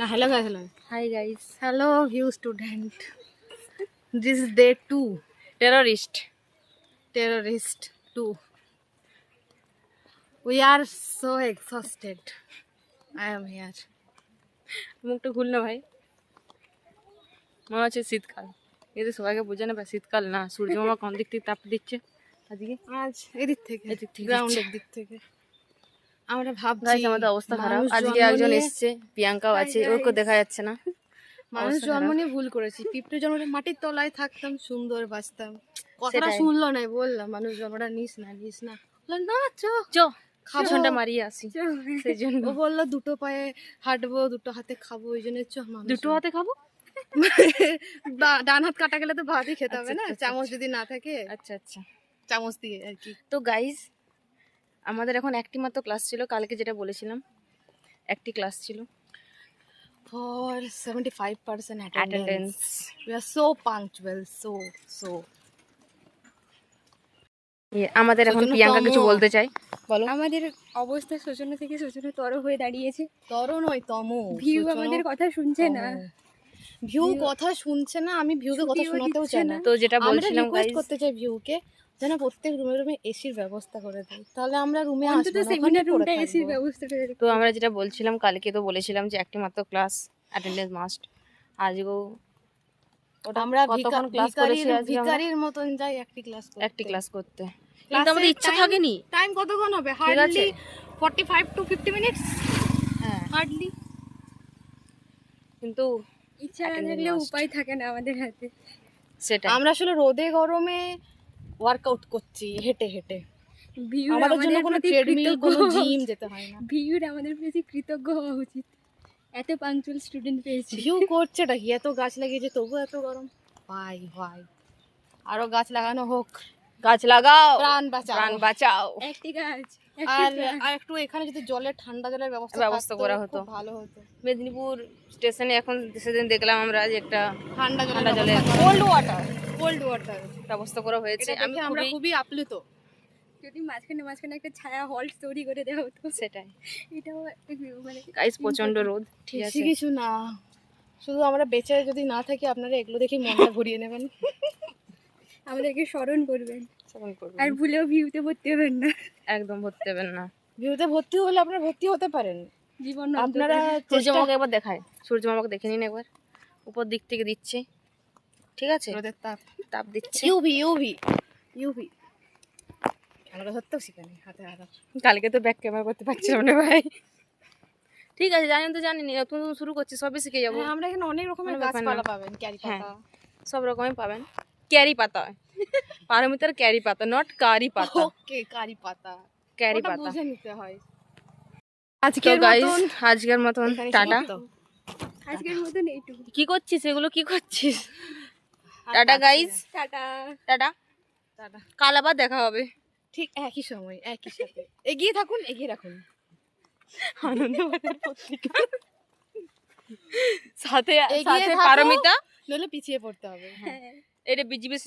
Hello guys, hello. Hi guys. Hello you student. This is day 2. Terrorist. Terrorist 2. We are so exhausted. I am here. মুখটা খুল না ভাই, মনে হচ্ছে শীতকাল। এই তো সবাইকে বোঝে না শীতকাল না, সূর্য মামা কোন দিক থেকে তাপ দিচ্ছে আজকে? আজ এদিক থেকে দিচ্ছে। গ্রাউন্ডের দিক থেকে আমরা ভাবছি গাইস আমাদের অবস্থা খারাপ। আজকে একজন এসেছে, প্রিয়াঙ্কাও আছে, ওকে দেখা যাচ্ছে না। মানুষ জন্ম নিয়ে ভুল করেছি। পিঁপড়ে জন্মটা মাটির তলায় থাকতাম, সুন্দর বাঁচতাম। কথাটা সেটাই। শুনলো না, বললাম মানুষ জন্মটা নিস না বললাম, না চো খাবছনটা মারিয়ে আসি। সেই জন্য ও বললো দুটো পায়ে হাঁটবো, দুটো হাতে খাবো, ওই জন্য দুটো হাতে খাবো। ডান হাত কাটা গেলে তো ভাতই খেতে হবে না, চামচ যদি না থাকে। আচ্ছা আচ্ছা, চামচ দিয়ে আর কি। তো গাইস আমাদের এখন একটি মাত্র ক্লাস ছিল, কালকে যেটা বলেছিলাম একটি ক্লাস ছিল। For 75% attendance. We are so punctual, so. আমাদের এখন প্রিয়াঙ্কা কিছু বলতে চাই, বলো। আমাদের অবস্থা শোচনীয় থেকে শোচনীয়তর হয়ে দাঁড়িয়েছে। তর নয় তম। ভিউ আমাদের কথা শুনছে না। ভিউ কথা শুনছে না, আমি ভিউকে কথা শোনাতেও চাই না। তো যেটা বলছিলাম রিকোয়েস্ট করতে চাই ভিউকে যেন প্রত্যেক রুমে এসির ব্যবস্থা করে দেয়, তাহলে আমরা রুমে অন্তত সেমিনার রুমটা এসির ব্যবস্থা করে তো আমরা যেটা বলছিলাম কালকে, তো বলেছিলাম যে একটি মাত্র ক্লাস অ্যাটেন্ডেন্স মাস্ট। আজকেও ওটা আমরা কতক্ষণ ক্লাস করেছি আজকে? আমরা ভিখারির মতন যাই একটি ক্লাস করতে। কিন্তু আমাদের ইচ্ছা থাকেনি। টাইম কতক্ষণ হবে? Hardly 45 to 50 minutes. হ্যাঁ হার্ডলি। কিন্তু ইচ্ছা না থাকলে উপায় থাকে না আমাদের হাতে। সেটা আমরা আসলে রোদে গরমে ওয়ার্কআউট করছি হেঁটে হেঁটে। ভিউ আমাদের জন্য কোনো ট্রেডমিল, কোনো জিম যেতে হয় না। ভিউর আমাদের প্রতি কৃতজ্ঞ হওয়া উচিত, এত পাঞ্চুয়াল স্টুডেন্ট পেয়েছি। ভিউ করছেটা কি, এত গাছ লাগিয়েছে তবু এত গরম। ভাই আরো গাছ লাগানো হোক। গাছ লাগাও, প্রাণ বাঁচাও। একটি গাছ আর একটু এখানে যদি ঠান্ডা জলের ব্যবস্থা করা হতো ভালো হতো। মেদিনীপুর স্টেশনে এখন সেদিন দেখলাম আমরা যে একটা ঠান্ডা জলের কোল্ড ওয়াটার ব্যবস্থা করা হয়েছে। আমরা খুবই আপ্লুত। যদি মাঝখানে একটা ছায়া হল্ট তৈরি করে দেওয়া হতো। সেটাই, এটাও মানে গাইস প্রচন্ড রোদ। ঠিক আছে, কিছু না, শুধু আমরা বেঁচে যদি না থাকি আপনারা এগুলো দেখে মনটা ভরিয়ে নেবেন। আমাদেরকে স্মরণ করবেন আর ভুলেও ভিউতে ভর্তি হবেন না। একদম ভর্তি হবেন না। ভিউতে ভর্তি হলে আপনারা ভর্তি হতে পারেন। জীবন আপনারা সূর্য মামাকে একবার দেখায়, সূর্য মামাকে দেখে নিন একবার, উপর দিক থেকে দিচ্ছে, ঠিক আছে, রোদের তাপ দিচ্ছে। ইউভি আমরা ধরতেও শিখানি হাতে হাত। কালকে তো ব্যাক ক্যামেরা করতে পারছিলাম না ভাই। ঠিক আছে, জানি নতুন শুরু করছি, সবই শিখে যাবো। আমরা এখানে অনেক রকমের গাছপালা পাবেন, ক্যারি পাতা, সব রকমই পাবেন। ক্যারি পাতা, পারমিতার ক্যারি পাতা, নট কারি পাতা। ওকে ক্যারি পাতা বুঝে নিতে হয়। আজকের মতন টাটা। আজকের মতন এইটুকু। কি করছিস এগুলো, কি করছিস? Tata guys, tata. কাল আবার দেখা হবে ঠিক একই সময় একই সাথে। এগিয়ে রাখুন আনন্দবাজার পত্রিকা সাথে পারমিতা, নইলে পিছিয়ে পড়তে হবে। এটা বিজিবি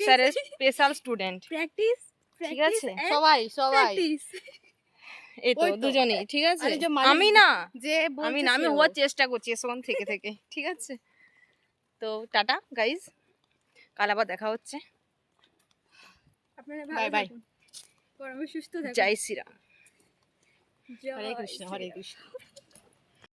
স্যারের স্পেশাল স্টুডেন্ট। প্র্যাকটিস, ঠিক আছে, সবাই এই তো দুজনেই। ঠিক আছে, আমি হওয়ার চেষ্টা করছি এখন থেকে। ঠিক আছে, তো টাটা গাইজ, কাল আবার দেখা হচ্ছে। আপনারা বাই সুস্থ থাকুন। জয় শ্রীরাম। হরে কৃষ্ণ।